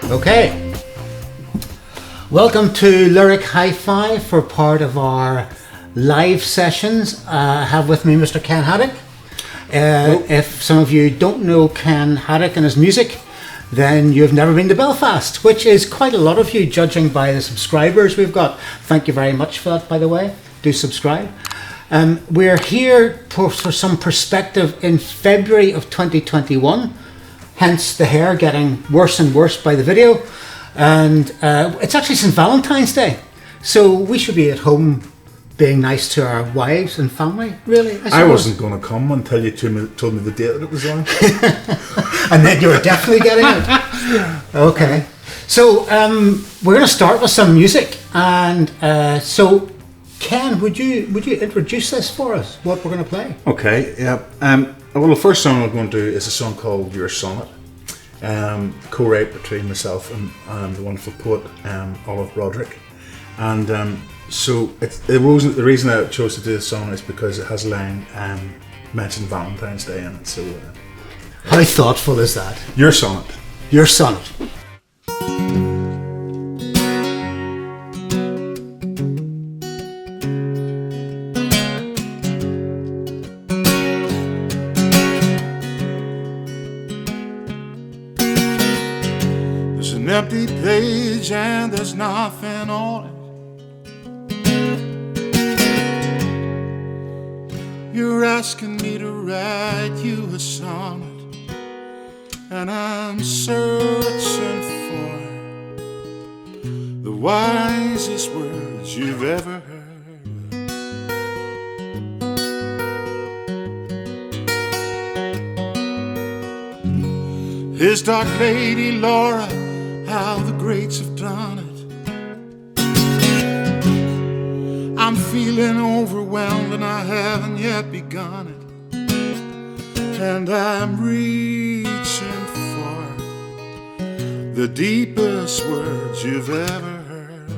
Okay. Welcome to Lyric Hi-Fi for part of our live sessions. I have with me Mr. Ken Haddock. If some of you don't know Ken Haddock and his music, then you've never been to Belfast, which is quite a lot of you, judging by the subscribers we've got. Thank you very much for that, by the way. Do subscribe. We're here for some perspective in February of 2021, hence the hair getting worse and worse by the video. And it's actually St. Valentine's Day, so we should be at home being nice to our wives and family, really. I wasn't going to come until you told me the date that it was on. And then you were definitely getting it. Okay. So we're going to start with some music. And so, Ken, would you introduce this for us, what we're going to play? Okay, yeah. Well, the first song I'm going to do is a song called Your Sonnet. Co-write between myself and the wonderful poet Olive Broderick. And so the reason I chose to do this song is because it has a line mentioned Valentine's Day in it. So how thoughtful is that? Your Sonnet. Your Sonnet. There's an empty page and there's nothing on it. You're asking me to write you a sonnet, and I'm searching for the wisest words you've ever heard. His dark lady Laura, how the greats have done it. I'm feeling overwhelmed and I haven't yet begun it. And I'm reaching for the deepest words you've ever heard.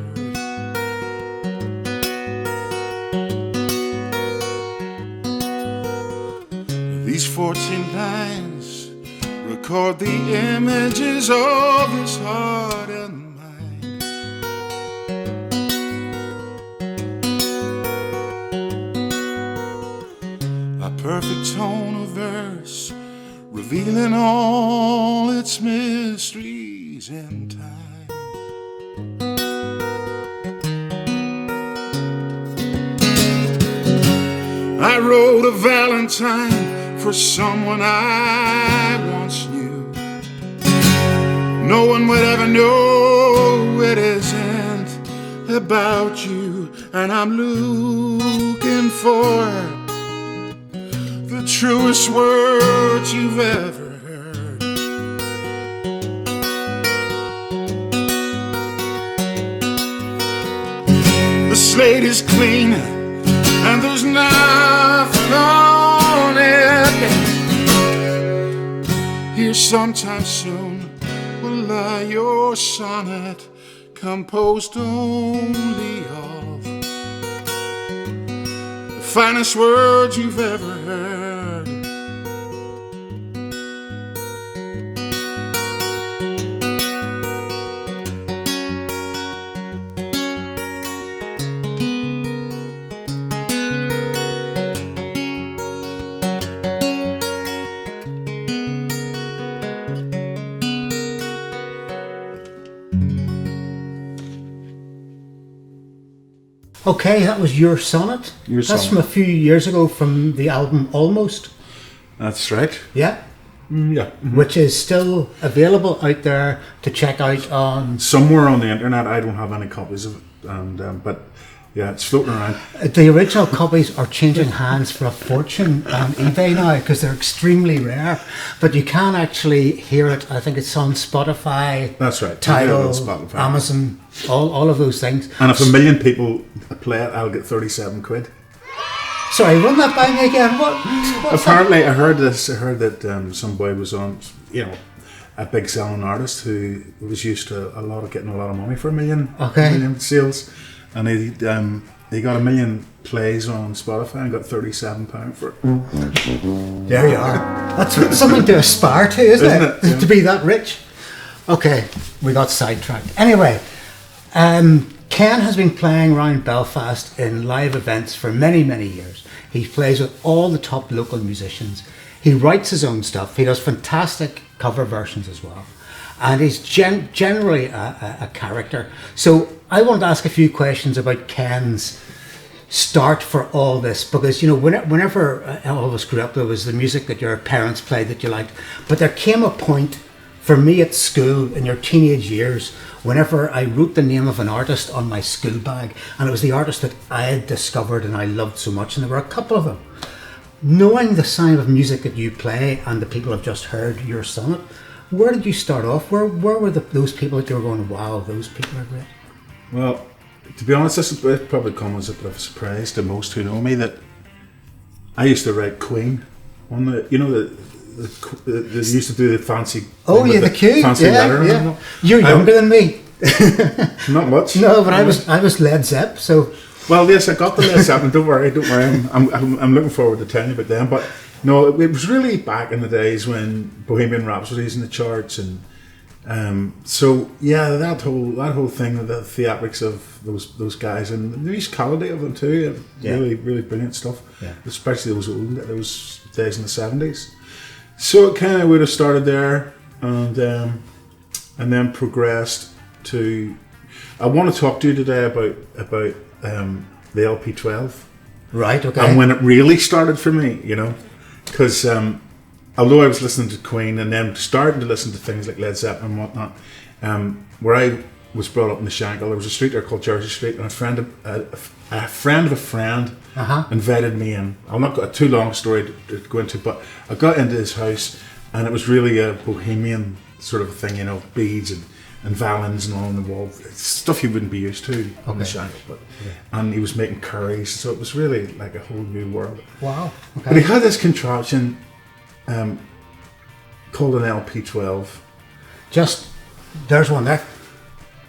These 14 lines record the images of this heart and perfect tone of verse, revealing all its mysteries in time. I wrote a valentine for someone I once knew. No one would ever know it isn't about you, and I'm looking for the truest words you've ever heard. The slate is clean and there's nothing on it. Here sometime soon will lie your sonnet, composed only of the finest words you've ever heard. Okay, that was Your Sonnet. Your That's Sonnet. from a few years ago from the album Almost. That's right. Yeah. Yeah. Mm-hmm. Which is still available out there to check out on... Somewhere on the internet. I don't have any copies of it, and but yeah, it's floating around. The original copies are changing hands for a fortune on eBay now because they're extremely rare. But you can actually hear it. I think it's on Spotify. That's right. Tidal, on Spotify. Amazon, all of those things. And if 1 million people play it, I'll get 37 quid. Sorry, run that by me again. What's Apparently, that? I heard this. I heard that some boy was on, a big selling artist who was used to getting a lot of money for a million sales, and he got 1 million plays on Spotify and got £37 for it. There you are. That's something to aspire to, isn't it? Yeah. To be that rich. Okay, we got sidetracked. Anyway, Ken has been playing around Belfast in live events for many, many years. He plays with all the top local musicians. He writes his own stuff. He does fantastic cover versions as well. And he's generally a character. So I want to ask a few questions about Ken's start for all this, because whenever all of us grew up, there was the music that your parents played that you liked, but there came a point for me at school in your teenage years whenever I wrote the name of an artist on my school bag, and it was the artist that I had discovered and I loved so much, and there were a couple of them. Knowing the sound of music that you play and the people have just heard your sonnet, where did you start off? Where were those people that you were going, wow, those people are great? Well, to be honest, this will probably come as a bit of a surprise to most who know me, that I used to write Queen on they used to do the fancy. Oh yeah, the cue. Fancy letter. Yeah. You're younger than me. Not much. No, but I was Led Zepp. So. Well, yes, I got the Led Zeppelin. Don't worry. I'm looking forward to telling you about them. But no, it was really back in the days when Bohemian Rhapsody was in the charts, and so yeah, that whole thing, the theatrics of those guys, and the musicality of them too. Really, really brilliant stuff. Yeah. Especially those days in the 70s. So it kind of would have started there, and then progressed to. I want to talk to you today about the LP12. Right. Okay. And when it really started for me, because although I was listening to Queen and then starting to listen to things like Led Zeppelin and whatnot, where I was brought up in the Shankill, there was a street there called Jersey Street, and a friend of a friend invited me in. I'll not got a too long story to go into, but I got into his house, and it was really a bohemian sort of thing, beads and violins and all on the wall, stuff you wouldn't be used to on the Shankill. And he was making curries, so it was really like a whole new world. Wow. Okay. But he had this contraption called an LP12. There's one there.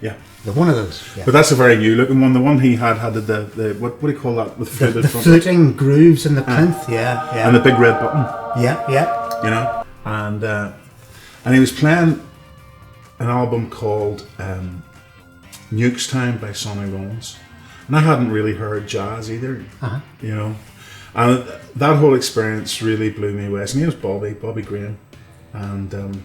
Yeah. The one of those. Yeah. But that's a very new looking one. The one he had the what do you call that with fluted front? Fluting grooves in the plinth. Yeah. And the big red button. Yeah. And he was playing an album called Nuke's Time by Sonny Rollins, and I hadn't really heard jazz either. And that whole experience really blew me away. His name was Bobby Graham, and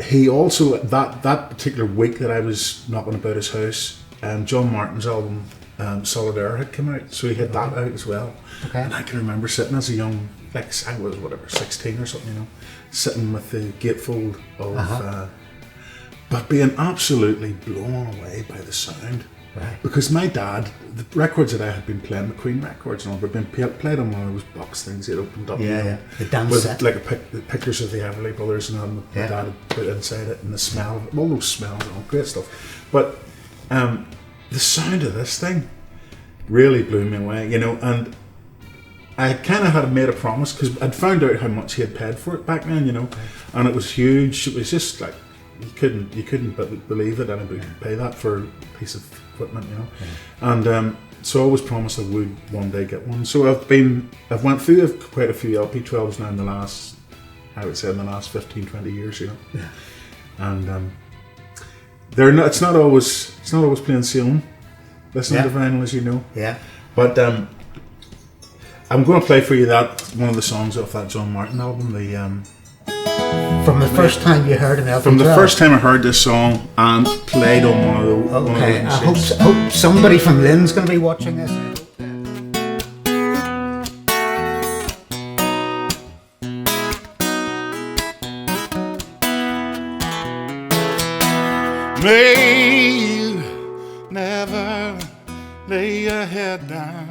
he also that particular week that I was knocking about his house, John Martin's album Solidaire had come out, so he had that out as well. Okay. And I can remember sitting as a young, I was 16 or something, sitting with the gatefold of, but being absolutely blown away by the sound. Right. Because my dad, the records that I had been playing, the Queen records and all, had been played on one of those box things he had opened up. The dance with set. Like the pictures of the Everly Brothers and all, my dad had put inside it, and the smell of it, all those smells and all, great stuff. But the sound of this thing really blew me away, and I kind of had made a promise, because I'd found out how much he had paid for it back then, and it was huge. It was just like, you couldn't believe that anybody could pay that for a piece of equipment, And so I always promised I would one day get one. So I've went through quite a few LP12s now in the last 15, 20 years, And it's not always plain sailing listening to vinyl, as you know. Yeah. But I'm going to play for you one of the songs off that John Martin album, From the first time you heard an LP12? From the first time I heard this song and played on one of those. Okay, I hope somebody from Linn's going to be watching this. May you never lay your head down,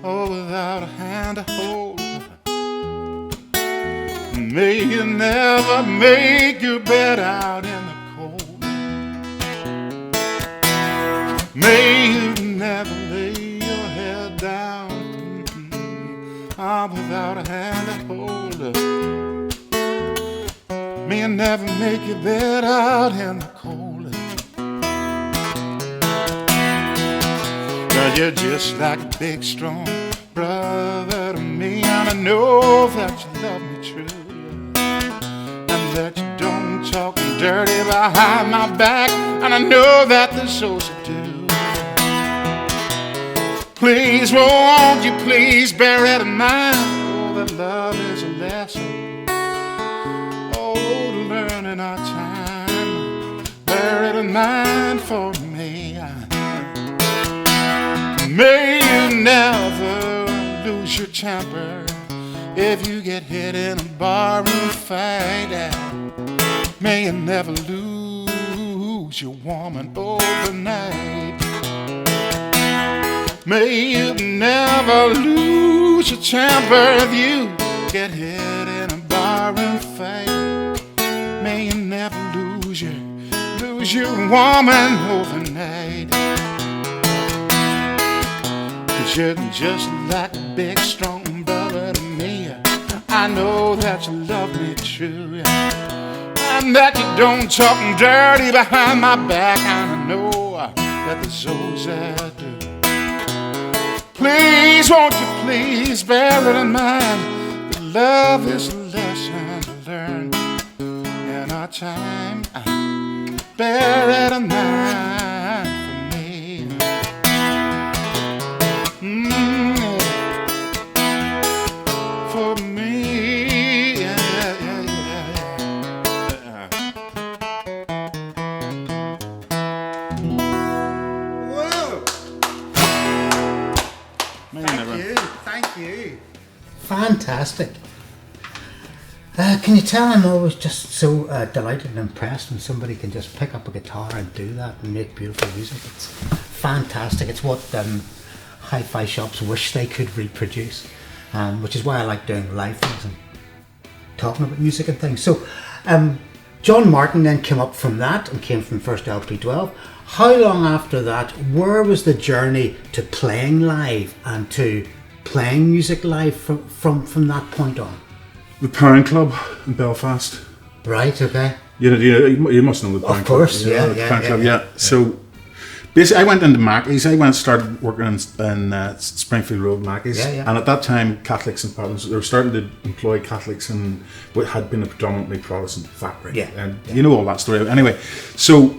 without a hand to hold. May you never make your bed out in the cold. May you never lay your head down without a hand to hold. May you never make your bed out in the cold. But you're just like a big strong brother to me, and I know that you love me true, and that you don't talking dirty behind my back, and I know that there's those that do. Please, won't you please bear it in mind? Oh, that love is a lesson. Oh, to learn in our time. Bear it in mind for me. May you never lose your temper if you get hit in a barroom fight. May you never lose your woman overnight. May you never lose your temper if you get hit in a barroom fight. May you never lose your woman overnight. 'Cause you're just like a big strong brother to me. I know that you love me true, and that you don't talk dirty behind my back, and I know that there's those that do. Please, won't you please bear it in mind that love is a lesson to learn in our time. Bear it in mind for me. For me, Thank you. Fantastic. Can you tell I'm always just so delighted and impressed when somebody can just pick up a guitar and do that and make beautiful music. It's fantastic. It's what hi-fi shops wish they could reproduce, which is why I like doing live things and talking about music and things. So John Martin then came up from that and came from first LP12. How long after that, where was the journey to playing live and to playing music live from that point on? The Pound Club in Belfast. Right, okay. You must know the Pound Club. Of course, yeah. Pound Club, yeah. So basically I went into Mackey's. I started working in Springfield Road Mackey's. Yeah. And at that time, Catholics in Parliament, they were starting to employ Catholics in what had been a predominantly Protestant factory. Yeah. And you know all that story. Anyway, so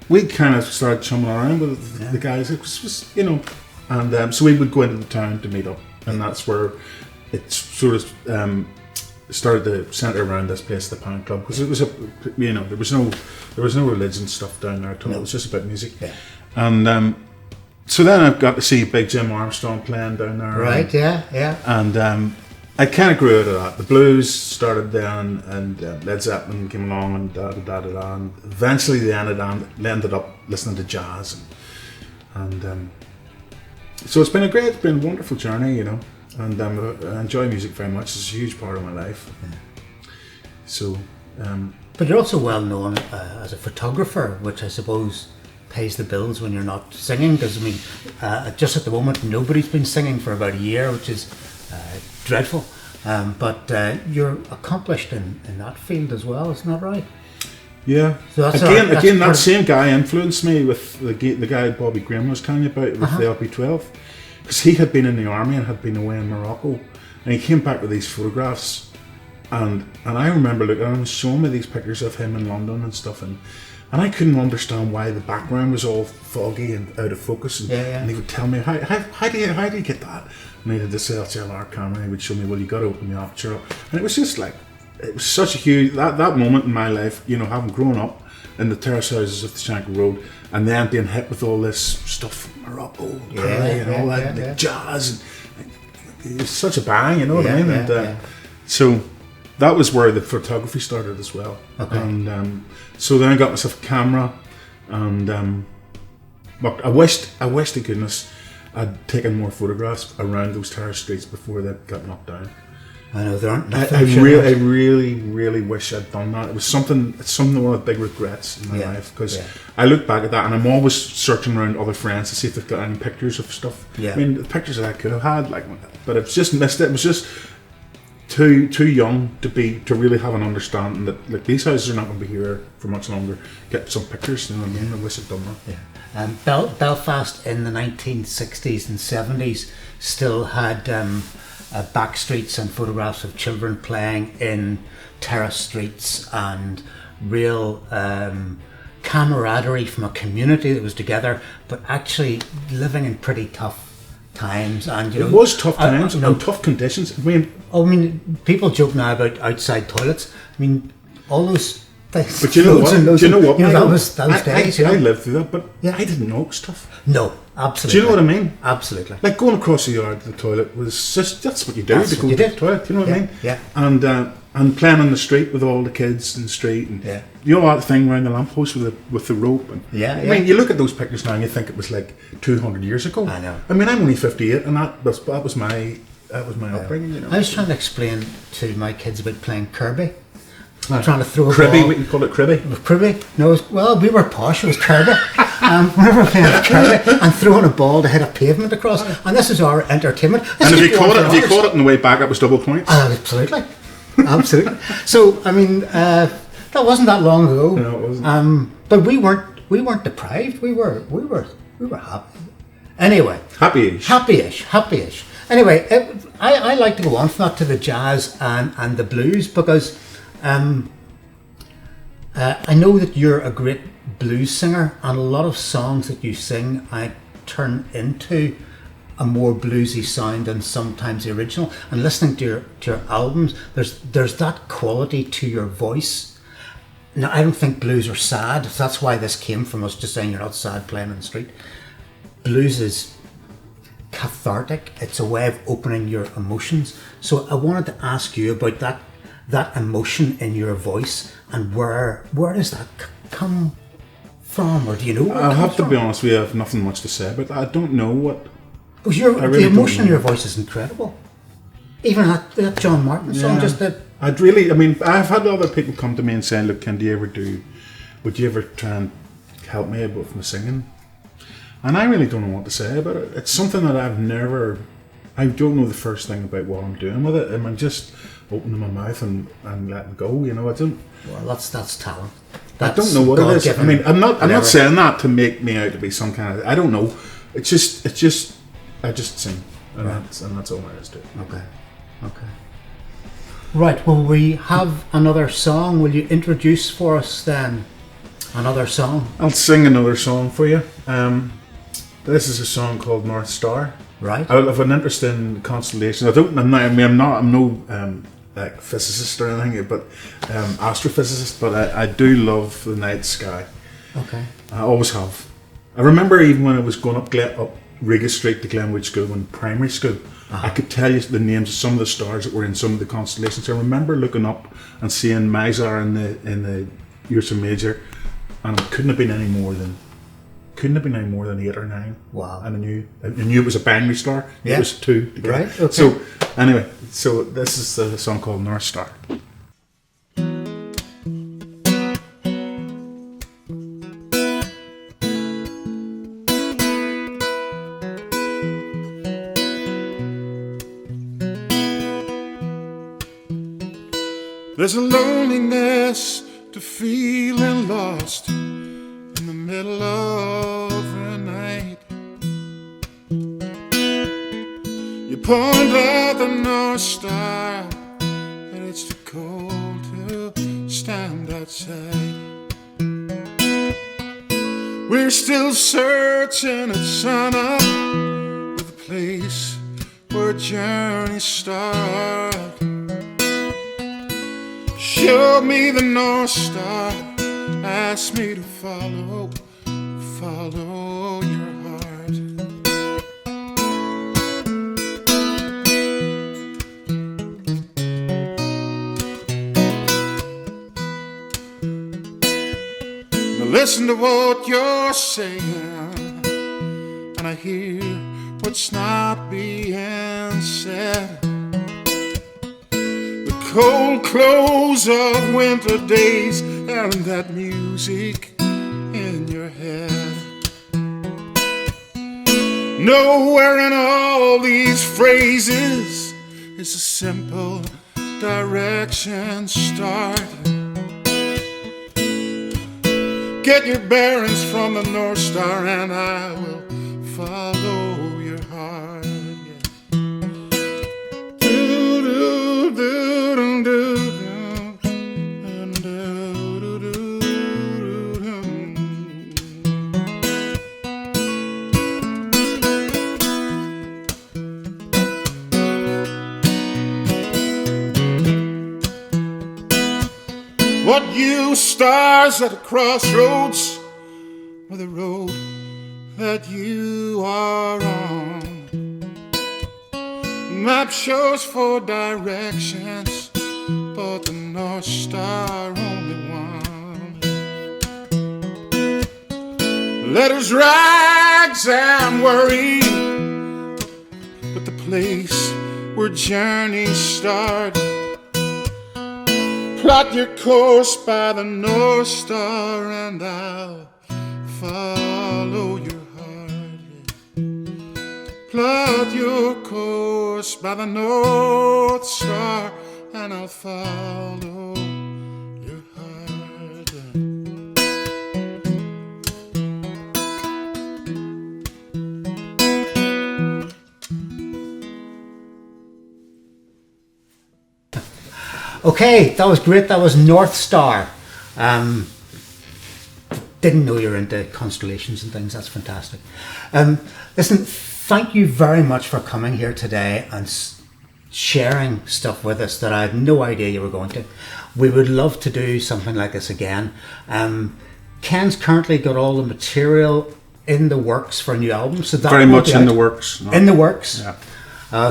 we kind of started chumming around with the guys. It was and so we would go into the town to meet up. And that's where it sort of started to centre around this place, the Pound Club, because it was there was no religion stuff down there at all. No. It was just about music. Yeah. And so then I got to see Big Jim Armstrong playing down there. Right. Yeah. And I kind of grew out of that. The blues started then, and Led Zeppelin came along, and and eventually they ended up listening to jazz, and so it's been a wonderful journey, and I enjoy music very much. It's a huge part of my life. Yeah. So, but you're also well known as a photographer, which I suppose pays the bills when you're not singing. Because just at the moment, nobody's been singing for about a year, which is dreadful. But you're accomplished in that field as well, isn't that right? Yeah. So that's again, that same guy influenced me with the guy Bobby Graham was telling you about with the LP12, because he had been in the army and had been away in Morocco, and he came back with these photographs, and I remember looking at him and showing me these pictures of him in London and stuff, and I couldn't understand why the background was all foggy and out of focus, and he would tell me how do you get that? And he had this SLR camera, and he would show me, well, you got to open the aperture up, and it was just like. It was such a huge that moment in my life, having grown up in the terrace houses of the Shankill Road, and then being hit with all this stuff from Morocco, and all that jazz, and it was such a bang, you know what I mean? So that was where the photography started as well. Okay. And so then I got myself a camera, and but I wished to goodness I'd taken more photographs around those terrace streets before they got knocked down. I know there aren't. I really wish I'd done that. It's something one of the big regrets in my life, because I look back at that and I'm always searching around other friends to see if they've got any pictures of stuff. Yeah. I mean, the pictures that I could have had, but I've just missed it. It was just too young to really have an understanding that these houses are not going to be here for much longer. Get some pictures, you know what I mean? I wish I'd done that. Yeah. Belfast in the 1960s and 70s still had back streets and photographs of children playing in terrace streets and real camaraderie from a community that was together, but actually living in pretty tough times. And it was tough times and tough conditions. I mean, people joke now about outside toilets. I mean, all those things. But you know what? That was days. I lived through that, but I didn't know it was tough. No, absolutely. Do you know what I mean? Absolutely. Like going across the yard to the toilet was just, that's what you do to go to the toilet. Do you know what I mean? Yeah. And playing on the street with all the kids in the street, and you know that thing around the lamppost with the rope. And I mean, you look at those pictures now and you think it was like 200 years ago. I know. I mean, I'm only 58, and that was my upbringing. You know. I was trying to explain to my kids about playing Kirby. Trying to throw a Cribby, ball. we call it Cribby. Cribby? No, we were posh. It was Kirby. We were playing Kirby and throwing a ball to hit a pavement across. And this is our entertainment. And if you caught it on the way back, it was double points. Absolutely. So I mean, that wasn't that long ago. No, it wasn't. But we weren't deprived. We were happy. Anyway, happy-ish. Anyway, I like to go on from that to the jazz and the blues, because I know that you're a great blues singer, and a lot of songs that you sing I turn into a more bluesy sound than sometimes the original. And listening to your albums, there's that quality to your voice. Now, I don't think blues are sad. That's why this came from us just saying you're not sad playing in the street. Blues is cathartic. It's a way of opening your emotions. So I wanted to ask you about that emotion in your voice, and where does that come from, or do you know where it I comes have to from? be honest, we have nothing much to say about that. I don't know what. Because the emotion in your voice is incredible. Even that John Martin song, just that. I've had other people come to me and say, look, would you ever try and help me with my singing? And I really don't know what to say about it. It's something that I don't know the first thing about what I'm doing with it. I'm just opening my mouth and letting go, you know. I don't. Well, that's talent. I don't know what it is. I mean, I'm not saying that to make me out to be some kind of. I don't know. It's just. I just sing, and that's all there is to it. Okay. Right. Will we have another song? Will you introduce for us then another song? I'll sing another song for you. This is a song called North Star. Right. I have an interest in constellations. I'm no like physicist or anything, but astrophysicist. But I do love the night sky. Okay. I always have. I remember even when I was going up Regis Street to Glenwood School in primary school, I could tell you the names of some of the stars that were in some of the constellations. I remember looking up and seeing Mizar in the Ursa Major, and it couldn't have been any more than 8 or 9. Wow! And I knew it was a binary star. Yeah. It was 2 together. Right. Okay. So anyway, this is the song called North Star. There's a loneliness to feeling lost in the middle of the night. You point at the North Star, and it's too cold to stand outside. We're still searching at sunup for the place where journeys start. Show me the North Star, ask me to follow your heart. Now listen to what you're saying, and I hear what's not being said. Cold close of winter days and that music in your head. Nowhere in all these phrases is a simple direction start. Get your bearings from the North Star and I will follow your heart. Do, do, do, do, do, do, do, do. you stars at the crossroads of the road that you are on. Map shows 4 directions, but the North Star only one. Letters, rags, and worry, but the place where journeys start. Plot your course by the North Star, and I'll follow your heart. Plot your course by the North Star, and I'll follow your heart. Okay, that was great. That was North Star. Didn't know you were into constellations and things. That's fantastic. Listen, thank you very much for coming here today and sharing stuff with us that I had no idea you were going to. We would love to do something like this again. Ken's currently got all the material in the works for a new album. So that Very much in the works. In the works. Yeah.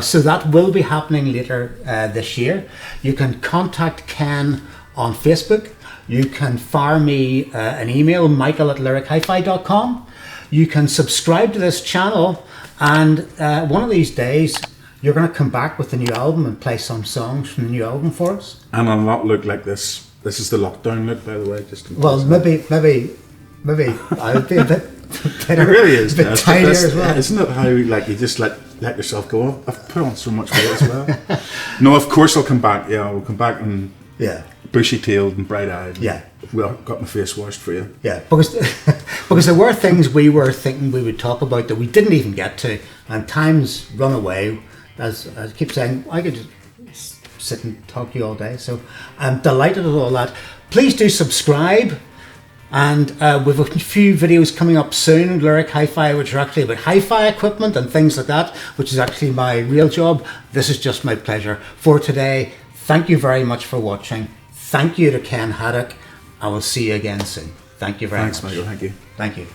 So that will be happening later this year. You can contact Ken on Facebook. You can fire me an email, michael@lyrichifi.com. You can subscribe to this channel, and one of these days you're going to come back with the new album and play some songs from the new album for us. And I'll not look like this. This is the lockdown look, by the way. Just in well, case. maybe I'll be a bit It really is. a bit tighter as well. Isn't it how like you just let yourself go? I've put on so much weight as well. No, of course I'll come back. Yeah, I'll come back and bushy-tailed and bright-eyed. Yeah. Well, got my face washed for you. Yeah, because there were things we were thinking we would talk about that we didn't even get to, and time's run away. As I keep saying, I could just sit and talk to you all day. So I'm delighted with all that. Please do subscribe. And we've a few videos coming up soon, Lyric Hi-Fi, which are actually about hi-fi equipment and things like that, which is actually my real job. This is just my pleasure. For today, thank you very much for watching. Thank you to Ken Haddock. I will see you again soon. Thank you very much. Thanks, Michael. Thank you. Thank you.